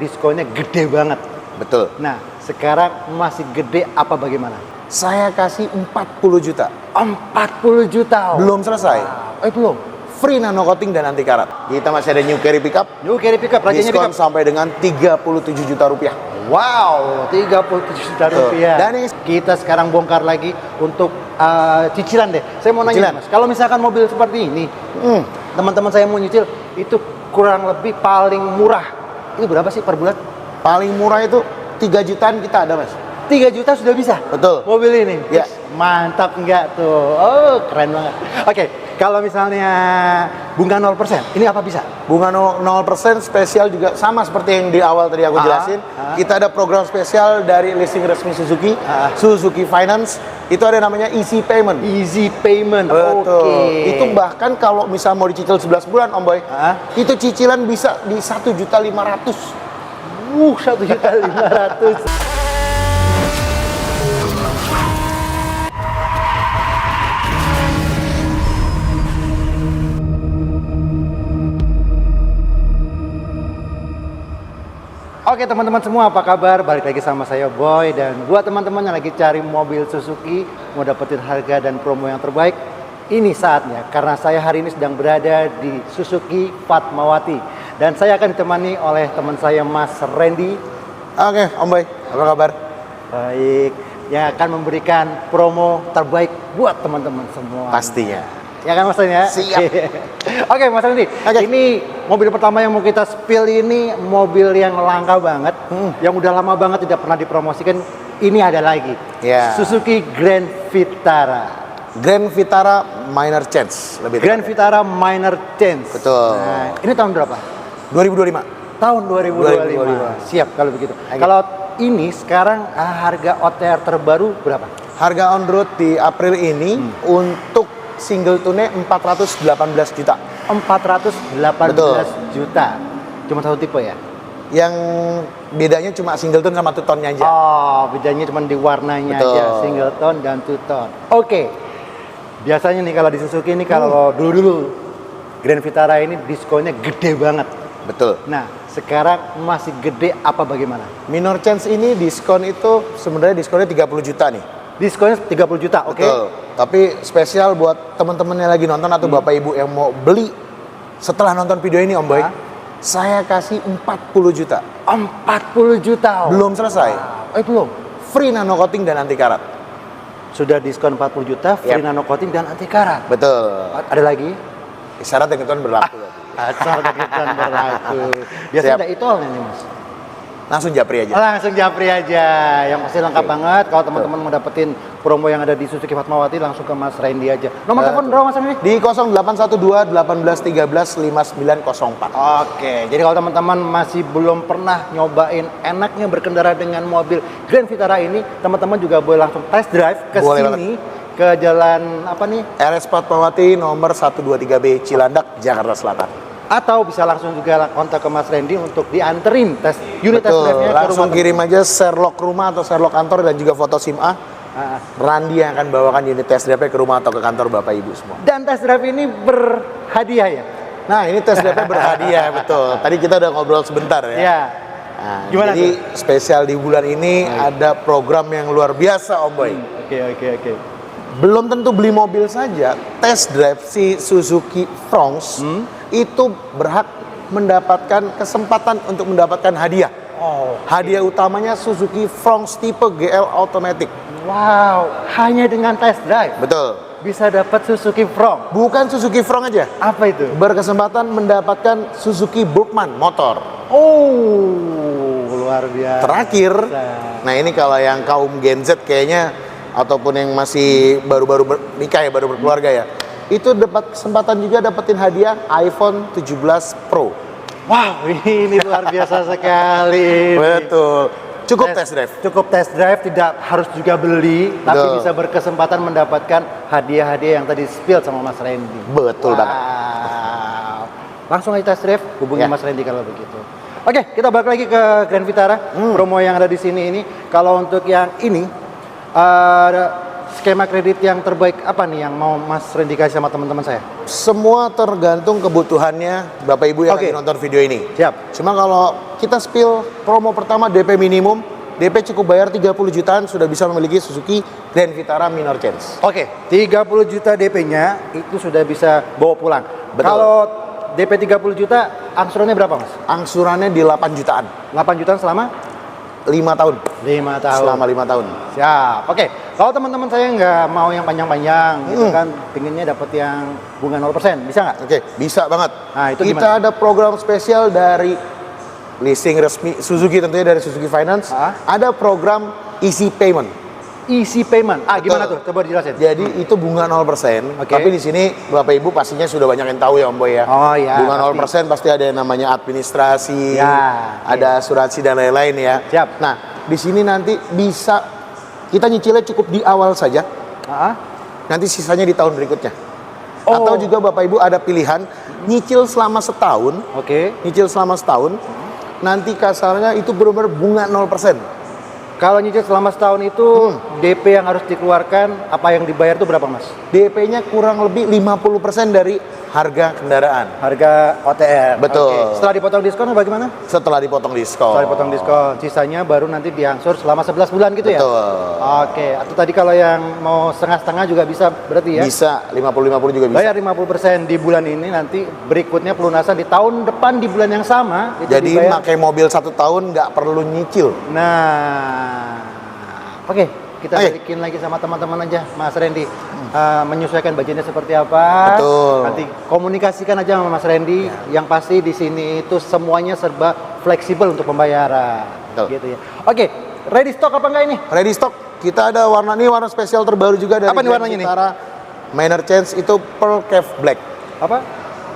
diskonnya gede banget. Betul. Nah, sekarang masih gede apa bagaimana? Saya kasih 40 juta. 40 juta. Belum selesai. Wow. Belum. Free nano coating dan anti karat. Kita masih ada new carry pickup. New carry pickup, rajanya Diskon pickup. sampai dengan 37 juta rupiah. Wow, 37 juta rupiah. Dan ini kita sekarang bongkar lagi untuk cicilan deh. Saya mau nanya Cicilan. Mas, kalau misalkan mobil seperti ini, teman-teman saya mau nyicil, itu kurang lebih paling murah. Itu berapa sih per bulan? paling murah itu 3 jutaan kita ada, Mas. 3 juta sudah bisa? Betul. Mobil ini? Ya. Mantap enggak tuh? Oh, keren banget. Oke, kalau misalnya bunga 0%, ini apa bisa? Bunga 0% spesial juga sama seperti yang di awal tadi aku jelasin. Kita ada program spesial dari listing resmi Suzuki, Suzuki Finance. Itu ada namanya easy payment. Easy payment. Betul. Oke. Itu bahkan kalau misal mau dicicil 11 bulan, Om Boy, itu cicilan bisa di 1.500.000. 1.500.000. Oke teman-teman semua, apa kabar? Balik lagi sama saya Boy. Dan buat teman-teman yang lagi cari mobil Suzuki, mau dapetin harga dan promo yang terbaik, ini saatnya. Karena saya hari ini sedang berada di Suzuki Fatmawati. Dan saya akan ditemani oleh teman saya Mas Randy. Oke, Om Boy, apa kabar? Baik, yang akan memberikan promo terbaik buat teman-teman semua. Pastinya. Ya kan Mas Randy ya? Siap. Oke Mas Randy, ini mobil pertama yang mau kita spill ini mobil yang langka banget, yang udah lama banget tidak pernah dipromosikan. Ini ada lagi, Suzuki Grand Vitara. Grand Vitara minor change, lebih Grand Vitara minor change. Betul. Nah, ini tahun berapa? 2025. Tahun 2025. Siap kalau begitu. Kalau ini sekarang harga OTR terbaru berapa? Harga on road di April ini untuk single tune 418 juta. 418 juta. Cuma satu tipe ya? Yang bedanya cuma single tone sama two tone-nya aja. Oh, bedanya cuma di warnanya aja, single tone dan two tone. Oke. Biasanya nih kalau di Suzuki ini kalau dulu Grand Vitara ini diskonnya gede banget. Betul. Nah, sekarang masih gede apa bagaimana? Minor change ini diskon itu sebenarnya diskonnya 30 juta nih. Diskonnya 30 juta, oke? Betul. Tapi spesial buat teman-teman yang lagi nonton atau Bapak Ibu yang mau beli setelah nonton video ini, Om Boy, saya kasih 40 juta. 40 juta. Belum selesai. Belum. Free nano coating dan anti karat. Sudah diskon 40 juta, free nano coating dan anti karat. Betul. Ada lagi? Syarat dan ketentuan berlaku. Asal ketentuan berlaku. Biasanya ada itolnya nih Mas. Langsung japri aja. Langsung japri aja. Yang pasti lengkap banget. Kalau teman-teman mau dapetin promo yang ada di Suzuki Fatmawati, langsung ke Mas Randy aja. Nomor telepon berapa Mas Randy? Di 0812 1813 5904. Oke, jadi kalau teman-teman masih belum pernah nyobain enaknya berkendara dengan mobil Grand Vitara ini, teman-teman juga boleh langsung test drive ke sini, ke jalan apa nih? RS Fatmawati nomor 123B Cilandak, Jakarta Selatan. Atau bisa langsung juga kontak ke Mas Randy untuk dianterin unit test drive-nya ke langsung rumah. kirim aja Sherlock rumah atau Sherlock kantor dan juga foto SIM A. Randy yang akan bawakan unit test drive ke rumah atau ke kantor Bapak Ibu semua. Dan test drive ini berhadiah ya? Nah, ini test drive berhadiah, betul. Tadi kita udah ngobrol sebentar ya. Iya. Nah, Gimana jadi spesial di bulan ini ada program yang luar biasa, Om Boy. Oke. Belum tentu beli mobil saja, test drive si Suzuki Fronx itu berhak mendapatkan kesempatan untuk mendapatkan hadiah. Hadiah utamanya Suzuki Fronx tipe GL Automatic. Wow, hanya dengan test drive Betul. bisa dapat Suzuki Fronx. Bukan Suzuki Fronx aja. Apa itu? Berkesempatan mendapatkan Suzuki Burgman motor. Luar biasa. Terakhir, nah ini kalau yang kaum Gen Z kayaknya ataupun yang masih baru-baru nikah ya, baru berkeluarga ya, itu dapat kesempatan juga dapetin hadiah iPhone 17 Pro. Wow, ini luar biasa sekali. Betul. Cukup test drive. Cukup test drive, tidak harus juga beli, tapi bisa berkesempatan mendapatkan hadiah-hadiah yang tadi spill sama Mas Randy. Betul banget. Langsung aja test drive, hubungi Mas Randy kalau begitu. Oke, kita balik lagi ke Grand Vitara. Promo yang ada di sini ini, kalau untuk yang ini skema kredit yang terbaik apa nih yang mau Mas Randy kasih sama teman-teman saya? Semua tergantung kebutuhannya Bapak Ibu yang Oke. lagi nonton video ini. Siap. Cuma kalau kita spill promo pertama DP minimum, DP cukup bayar 30 jutaan sudah bisa memiliki Suzuki Grand Vitara minor change. Oke, 30 juta DP-nya itu sudah bisa bawa pulang. Betul. Kalau DP 30 juta, angsurannya berapa Mas? Angsurannya di 8 jutaan. 8 jutaan selama 5 tahun. 5 tahun. Selama 5 tahun. Siap. Oke, kalau teman-teman saya nggak mau yang panjang-panjang, gitu kan, pinginnya dapat yang bunga 0%, bisa nggak? Oke, bisa banget. Nah, itu Kita ada program spesial dari leasing resmi Suzuki, tentunya dari Suzuki Finance. Ada program easy payment. Easy payment. Gimana tuh? Betul. Coba dijelasin. Jadi itu bunga 0%. Oke. Tapi di sini Bapak Ibu pastinya sudah banyak yang tahu ya Om Boy ya. Oh ya. Bunga pasti. 0% pasti ada yang namanya administrasi, Ya, ada asuransi dan lain-lain ya. Siap. Nah, di sini nanti bisa kita nyicilnya cukup di awal saja. Ah, Nanti sisanya di tahun berikutnya. Oh. Atau juga Bapak Ibu ada pilihan nyicil selama setahun. Oke. Nyicil selama setahun. Nanti kasarnya itu benar-benar bunga 0%. Kalau nyicil selama setahun itu DP yang harus dikeluarkan, apa yang dibayar itu berapa Mas? DP-nya kurang lebih 50% dari harga kendaraan. Harga OTR. Betul. Oke. Setelah dipotong diskon bagaimana? Setelah dipotong diskon. Setelah dipotong diskon, sisanya baru nanti diangsur selama 11 bulan gitu ya? Betul. Oke, atau tadi kalau yang mau setengah-setengah juga bisa berarti ya? Bisa, 50-50 juga bisa. Bayar 50% di bulan ini, nanti berikutnya pelunasan di tahun depan di bulan yang sama. Itu Jadi dibayar. pakai mobil 1 tahun nggak perlu nyicil. Nah, oke, kita Oke. balikin lagi sama teman-teman aja, Mas Randy. Menyesuaikan budgetnya seperti apa? Betul. Nanti komunikasikan aja sama Mas Randy. Yang pasti di sini itu semuanya serba fleksibel untuk pembayaran. Betul. Gitu ya. Oke, ready stock apa enggak ini? Ready stock, kita ada warna spesial terbaru juga dari Apa nih Grand warnanya nih? Vitara Minor Change itu Pearl Cave Black. Apa?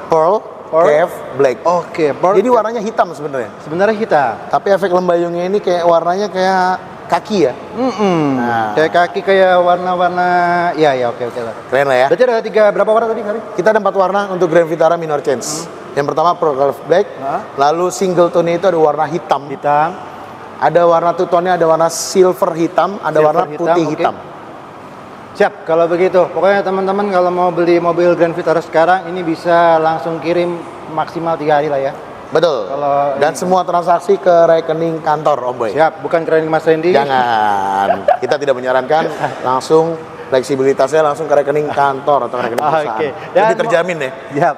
Pearl Cave Black. Oke, Jadi warnanya hitam sebenarnya. sebenarnya hitam. Tapi efek lembayungnya ini kayak warnanya kayak kaki ya. Nah. Kayak kaki kayak warna-warna. Ya, oke lah. Keren lah ya. Berarti ada berapa warna tadi kali? Kita ada 4 warna untuk Grand Vitara Minor Change. Yang pertama Pearl Cave Black, lalu single tone itu ada warna hitam. Hitam. Ada warna two tone-nya, ada warna silver hitam, ada Silver warna hitam, putih oke. hitam. Siap, kalau begitu. Pokoknya teman-teman kalau mau beli mobil Grand Vitara sekarang ini bisa langsung kirim maksimal 3 hari lah ya. Betul. Dan semua transaksi ke rekening kantor Om Boy. Siap, bukan rekening Mas Randy. Jangan. Kita tidak menyarankan langsung fleksibilitasnya langsung ke rekening kantor atau rekening perusahaan. Oke. Lebih terjamin ya. Siap.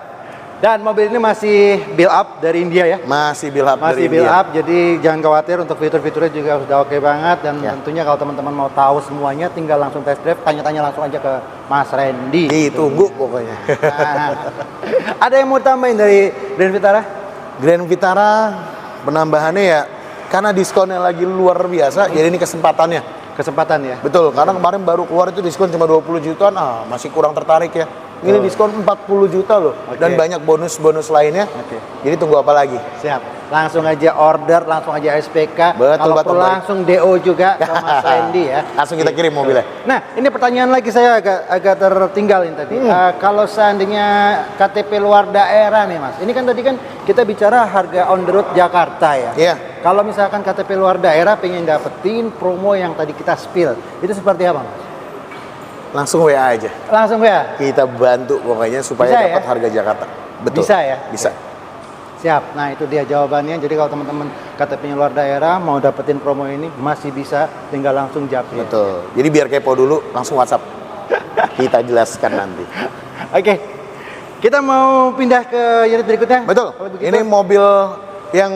Dan mobil ini masih build up dari India ya. Masih build up Masih dari build India. up, jadi jangan khawatir untuk fitur-fiturnya juga sudah oke banget. Dan Ya. tentunya kalau teman-teman mau tahu semuanya tinggal langsung test drive, tanya-tanya langsung aja ke Mas Randy. Ditunggu pokoknya. Nah, ada yang mau tambahin dari Grand Vitara? Grand Vitara penambahannya ya karena diskonnya lagi luar biasa, jadi ini kesempatannya. Kesempatan ya. Betul, karena kemarin baru keluar itu diskon cuma 20 jutaan, masih kurang tertarik ya. Ini Betul. diskon 40 juta loh, Oke. dan banyak bonus-bonus lainnya. Oke. Jadi tunggu apa lagi? Siap. Langsung aja order, langsung aja SPK. Betul, Kalau betul, perlu baik. langsung DO juga ke Mas Randy ya. Langsung kita kirim mobilnya. Nah, ini pertanyaan lagi saya agak tertinggal ini tadi. Kalau seandainya KTP luar daerah nih Mas, ini kan tadi kan kita bicara harga on the road Jakarta ya. Iya. Kalau misalkan KTP luar daerah pengen dapetin promo yang tadi kita spill, itu seperti apa Mas? Langsung WA aja. Langsung ya? Kita bantu pokoknya supaya Bisa dapat ya? harga Jakarta. Betul. Bisa ya? Bisa. Siap. Nah, itu dia jawabannya. Jadi kalau teman-teman KTP-nya luar daerah mau dapetin promo ini masih bisa, tinggal langsung japri. Betul. Jadi biar kepo dulu, langsung WhatsApp. Kita jelaskan nanti. Oke. Kita mau pindah ke unit berikutnya. Betul. Kalau begitu, Ini mobil yang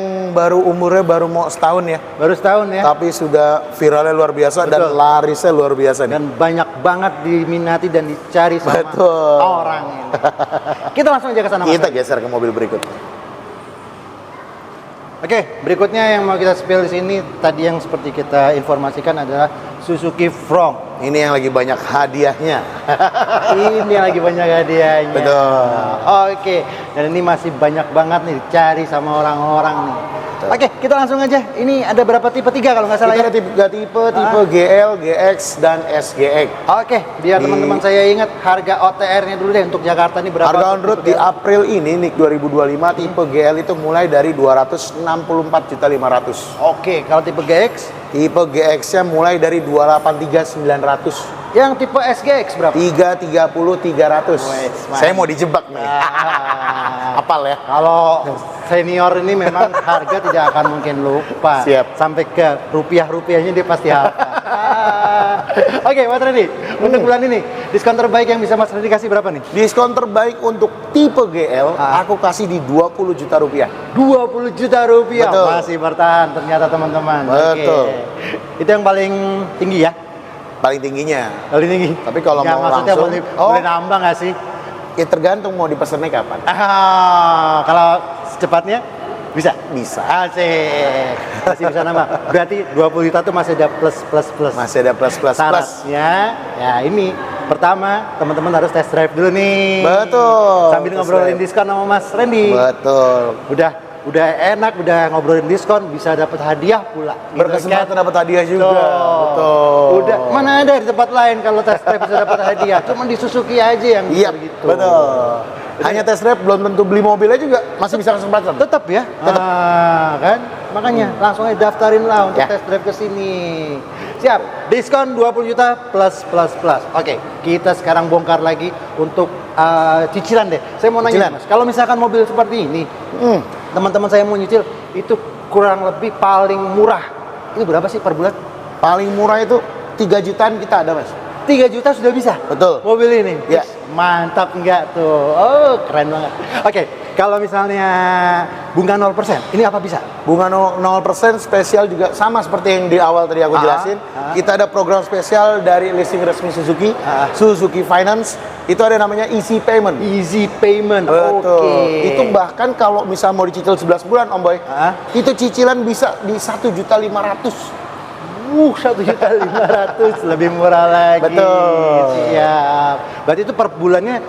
umurnya baru mau setahun ya. baru setahun ya. Tapi sudah viralnya luar biasa dan Betul. larisnya luar biasa nih. Dan banyak banget diminati dan dicari sama Betul. orang ini. Kita langsung aja ke sana Mas. Kita geser ke mobil berikut. Oke, berikutnya yang mau kita spill di sini tadi yang seperti kita informasikan adalah Suzuki Front. Ini yang lagi banyak hadiahnya. Ini yang lagi banyak hadiahnya. Betul. Oke, dan ini masih banyak banget nih dicari sama orang-orang nih. Oke, kita langsung aja. Ini ada berapa tipe? 3 kalau nggak salah Kita ya? ada tipe GL, GX, dan SGX. Oke, biar teman-teman saya ingat harga OTR-nya dulu deh untuk Jakarta ini berapa? Harga on road di April ini, nih 2025, tipe GL itu mulai dari 264.500.000. Oke, kalau tipe GX Tipe GX-nya mulai dari 283.900. Yang tipe SGX berapa? 330 300. Wes, Saya mau dijebak nih. Apal ya? Kalau senior ini memang harga tidak akan mungkin lupa. Siap. Sampai ke rupiah-rupiahnya dia pasti hafal. Oke, Mas Randy, untuk bulan ini diskon terbaik yang bisa Mas Randy kasih berapa nih? Diskon terbaik untuk tipe GL aku kasih di 20 juta rupiah. 20 juta rupiah. Betul. Masih bertahan ternyata teman-teman. Betul. Oke. Itu yang paling tinggi ya? Paling tingginya. Paling tinggi. Tapi kalau Nggak, mau maksudnya langsung, boleh nambah nggak sih? ya tergantung mau dipesannya kapan. Kalau secepatnya bisa? Bisa. Asik. Masih bisa nambah. Berarti 20 juta tuh masih ada plus. Masih ada plus. Syaratnya, ya ini. Pertama, teman-teman harus test drive dulu nih. Betul. Sambil Test ngobrolin drive. diskon sama Mas Randy. Betul. Udah enak, udah ngobrolin diskon, bisa dapat hadiah pula. Gitu Berkesempatan kan? dapat hadiah juga. Tuh. Betul. Udah, mana ada di tempat lain kalau test drive bisa dapat hadiah. Cuma di Suzuki aja yang Iya, bisa gitu. betul. Hanya test drive belum tentu beli mobilnya juga masih bisa kesempatan. Tetap ya. Tetap. Kan? Makanya langsung aja daftarin lah untuk Ya. test drive ke sini. Siap. Diskon 20 juta plus. Oke, kita sekarang bongkar lagi untuk cicilan deh. Saya mau nanya, Cicilan. Mas, kalau misalkan mobil seperti ini, teman-teman saya mau nyicil, itu kurang lebih paling murah. Itu berapa sih per bulan? Paling murah itu 3 jutaan kita ada, Mas. 3 juta sudah bisa? Betul. Mobil ini? Ya. Mantap enggak tuh? Oh, keren banget. Oke, kalau misalnya bunga 0%, ini apa bisa? Bunga 0% spesial juga sama seperti yang di awal tadi aku jelasin. Kita ada program spesial dari listing resmi Suzuki, Suzuki Finance. Itu ada namanya Easy Payment. Easy payment. Betul. Oke. Itu bahkan kalau misal mau dicicil 11 bulan, Om Boy, itu cicilan bisa di 1.500.000. 1.500.000 lebih murah lagi. Betul. Siap. Berarti itu per bulannya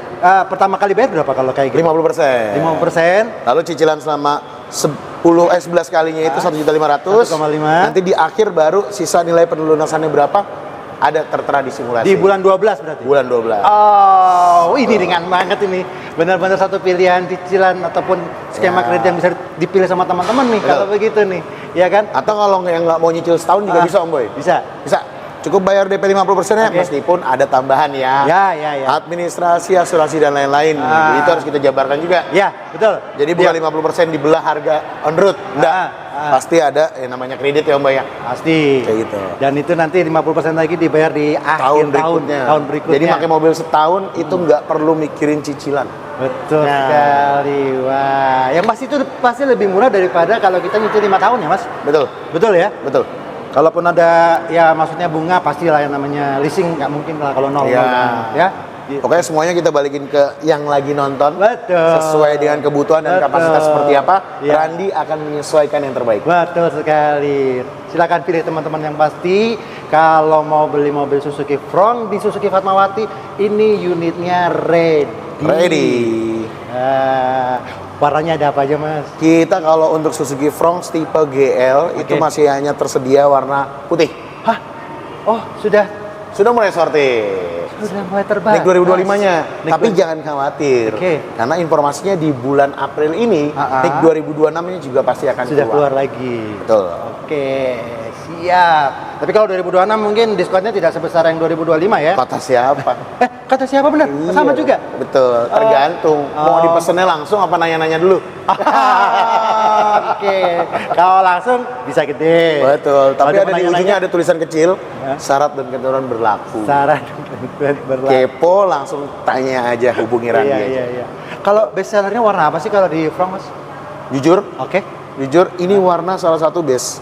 pertama kali bayar berapa kalau kayak gitu? 50%. 50%. Lalu cicilan selama 11 kalinya itu 1.500.000. 1,5. Nanti di akhir baru sisa nilai pelunasannya berapa? Ada tertera di simulasi. Di bulan 12 berarti? Bulan 12. Oh, ini ringan banget ini. Benar-benar satu pilihan cicilan ataupun skema kredit yang bisa dipilih sama teman-teman nih. Betul. Kalau begitu nih, ya kan? Atau kalau yang nggak mau nyicil setahun juga bisa, Om Boy. Bisa. Bisa. Cukup bayar DP 50% ya, Oke. meskipun ada tambahan ya. Ya. Administrasi, asuransi dan lain-lain. Itu harus kita jabarkan juga. Ya, betul. Jadi bukan 50% dibelah harga on road. Enggak. Pasti ada yang namanya kredit ya, Om Boy ya. Pasti. Kayak gitu. Dan itu nanti 50% lagi dibayar di akhir tahun berikutnya. Jadi pakai mobil setahun itu nggak perlu mikirin cicilan. Betul Nah. sekali. Wah, yang pasti itu pasti lebih murah daripada kalau kita nyicil 5 tahun ya, Mas? Betul. Betul ya? Betul. Kalaupun ada ya maksudnya bunga pastilah yang namanya leasing nggak mungkin lah kalau nol. Iya. Ya. Pokoknya semuanya kita balikin ke yang lagi nonton. Betul. Sesuai dengan kebutuhan dan Betul. kapasitas seperti apa, Iya. Randi akan menyesuaikan yang terbaik. Betul sekali. Silakan pilih teman-teman yang pasti. Kalau mau beli mobil Suzuki Front di Suzuki Fatmawati, ini unitnya ready. Warnanya ada apa aja, Mas? Kita kalau untuk Suzuki Fronx tipe GL itu masih hanya tersedia warna putih. Hah? Oh, sudah Mulai sortir. sudah mulai terbang. Nik 2025-nya. Tapi jangan khawatir. Oke. Karena informasinya di bulan April ini, Nik 2026-nya juga pasti akan Sudah keluar lagi. Betul. Oke, siap. Tapi kalau 2026 mungkin diskonnya tidak sebesar yang 2025 ya? Kata siapa? Kata siapa benar? Sama Iya, juga? Betul, tergantung. Mau dipesennya langsung apa nanya-nanya dulu? Oke, kalau langsung bisa gede. Betul, tapi Kalau ada di nanya-nanya, ujungnya ada tulisan kecil, syarat dan ketentuan berlaku. saran berlaku. Kepo langsung tanya aja, hubungi Randi aja. Iya. Kalau best sellernya warna apa sih kalau di Front, Mas? Jujur, Oke. ini warna salah satu base.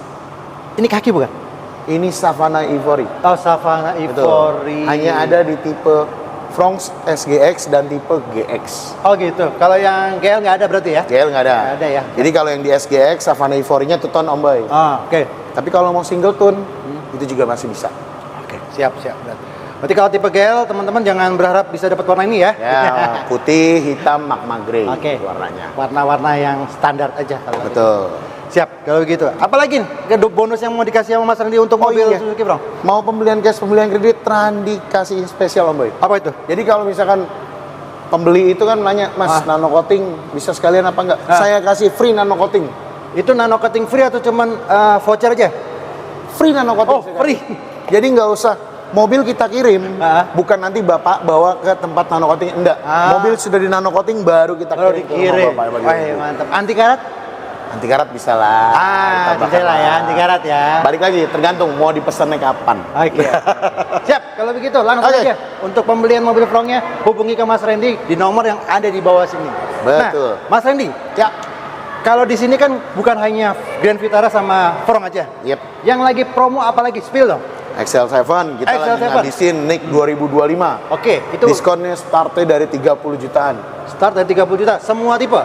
Ini kaki bukan? Ini Savana Ivory. Oh, Savana Ivory. Hanya ada di tipe Fronx SGX dan tipe GX. Oh gitu. Kalau yang GL nggak ada berarti ya? GL nggak ada. Nggak ada ya? Jadi kalau yang di SGX Savana Ivory-nya two tone, Om Boy. Oke. Tapi kalau mau single tone, itu juga masih bisa. Oke, siap berarti kalau tipe GL teman-teman jangan berharap bisa dapat warna ini ya. Ya, putih, hitam, magma grey Oke. warnanya. Warna-warna yang standar aja kalau gitu. Betul. Siap, kalau begitu. Apalagi bonus yang mau dikasih sama Mas Randi untuk mobil iya. Suzuki Front? Mau pembelian cash, pembelian kredit, Randi kasih spesial, Om Boy. Apa itu? Jadi kalau misalkan pembeli itu kan nanya, Mas, nano coating bisa sekalian apa enggak? Saya kasih free nano coating. Itu nano coating free atau cuman voucher aja? Free nano coating. Oh, free. Jadi nggak usah mobil kita kirim, bukan nanti Bapak bawa ke tempat nano coating, enggak. Mobil sudah di nano coating baru kita kirim. Dikirim. Wah, mantap. Anti karat? Anti karat bisa lah. Bisa lah ya, anti karat ya. Balik lagi, tergantung mau dipesannya kapan. Oke. Siap, kalau begitu langsung aja untuk pembelian mobil Frongnya hubungi ke Mas Randy di nomor yang ada di bawah sini. Betul. Nah, Mas Randy, Ya. kalau di sini kan bukan hanya Grand Vitara sama Frong aja. Yep. Yang lagi promo apa lagi? Spill dong. XL7 kita lagi XL7. ngabisin NIK 2025. Oke, itu Diskonnya startnya dari 30 jutaan. start dari 30 juta semua tipe.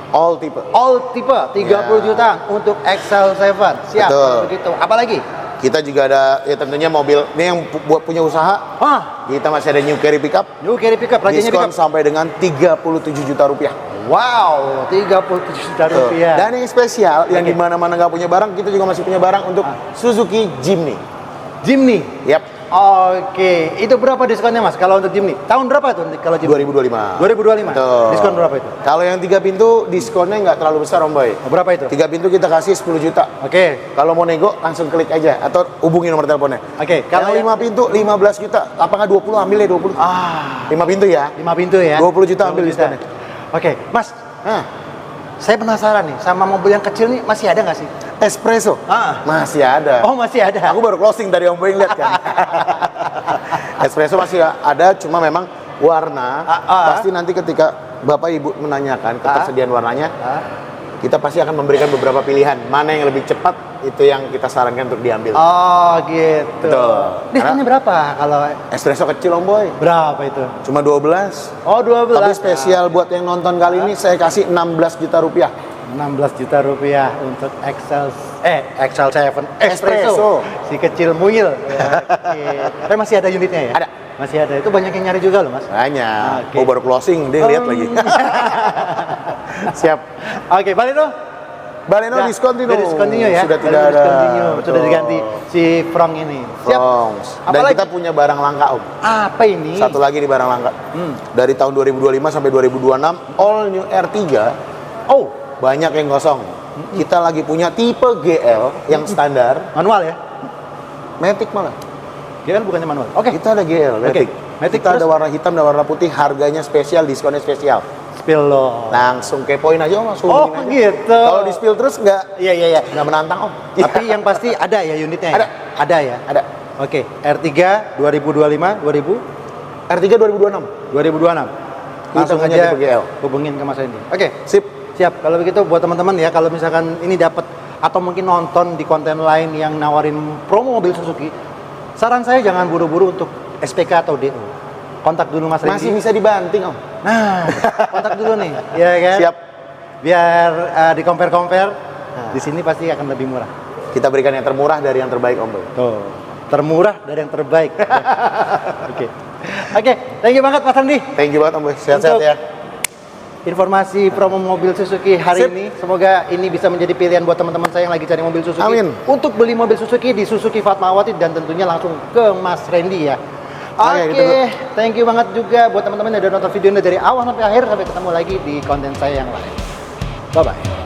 All tipe. All tipe 30 jutaan untuk XL7. Siap. Betul. Kalau begitu. Apalagi? Kita juga ada ya tentunya mobil ini yang buat punya usaha. Kita masih ada New Carry Pickup. New Carry Pickup, rajanya Diskon pickup. sampai dengan 37 juta rupiah. Wow, 37 juta rupiah. Dan yang spesial yang di mana-mana nggak punya barang, kita juga masih punya barang untuk Suzuki Jimny. Jimny. Yap. Oke, itu berapa diskonnya Mas kalau untuk Jimny? Tahun berapa tuh kalau Jimny? 2025. 2025. Betul. Diskon berapa itu? Kalau yang 3 pintu diskonnya nggak terlalu besar Om Boy. Oh, berapa itu? 3 pintu kita kasih 10 juta. Oke. Kalau mau nego langsung klik aja atau hubungi nomor teleponnya. Oke, Kalau kalau 5 pintu 15 juta, apa nggak 20 ambil ya 20. 5 pintu ya. 5 pintu ya. 20 juta ambil diskonnya. Oke, Mas. Saya penasaran nih sama mobil yang kecil nih masih ada nggak sih? Espresso. Masih ada. Oh, masih ada. Aku baru closing tadi Om Boy lihat kan. Espresso masih ada, cuma memang warna pasti nanti ketika Bapak Ibu menanyakan ketersediaan warnanya, kita pasti akan memberikan beberapa pilihan. Mana yang lebih cepat itu yang kita sarankan untuk diambil. Oh, gitu. Betul. Diskonnya berapa kalau Espresso kecil Om Boy. berapa itu? Cuma 12. Oh, 12. Tapi spesial buat yang nonton kali ini saya kasih 16 juta rupiah. 16 juta rupiah untuk XL7 Espresso. si kecil muyil. Oke. Tapi masih ada unitnya ya? Ada. Masih ada. Itu banyak yang nyari juga loh Mas. Banyak. Oke. Oh, baru closing, dia lihat lagi. Siap. Oke, Baleno. Baleno Discontinue ya. Sudah tidak ada. Discontinue. Sudah diganti si Frong ini. Siap. Bronx. Dan Apalagi? kita punya barang langka Om. Apa ini? Satu lagi di barang langka. Dari tahun 2025 sampai 2026 all new R3 Oh, banyak yang kosong. Kita lagi punya tipe GL yang standar, manual ya? Matic malah. Dia kan bukannya manual. Oke. Kita ada GL Matic. Matic Kita terus? ada warna hitam dan warna putih, harganya spesial, diskonnya spesial. Spill lo. Langsung kepoin aja Om, langsung Oh, hubungin aja. gitu. Kalau di spill terus nggak Iya. nggak menantang Om. Tapi yang pasti ada ya unitnya. Ada. Ya? Ada ya. Ada. Oke. R3 2025 R3 2026. 2026. Langsung punya aja tipe GL. hubungin ke Mas Randy. Oke. Sip. Siap. Kalau begitu buat teman-teman ya, kalau misalkan ini dapat atau mungkin nonton di konten lain yang nawarin promo mobil Suzuki, saran saya jangan buru-buru untuk SPK atau DO. Kontak dulu Mas Randy. Masih bisa dibanting Om. Nah, kontak dulu nih, ya kan? Siap. Biar di compare. Di sini pasti akan lebih murah. Kita berikan yang termurah dari yang terbaik Om Boy. Tuh, termurah dari yang terbaik. Oke, thank you banget Mas Randy. Thank you banget Om Boy. Sehat-sehat Untuk ya. Informasi promo mobil Suzuki hari Sip. ini, semoga ini bisa menjadi pilihan buat teman-teman saya yang lagi cari mobil Suzuki. Amin. Untuk beli mobil Suzuki di Suzuki Fatmawati dan tentunya langsung ke Mas Randy ya. Oke, gitu. thank you banget juga buat teman-teman yang udah nonton video ini dari awal sampai akhir. Sampai ketemu lagi di konten saya yang lain. Bye-bye.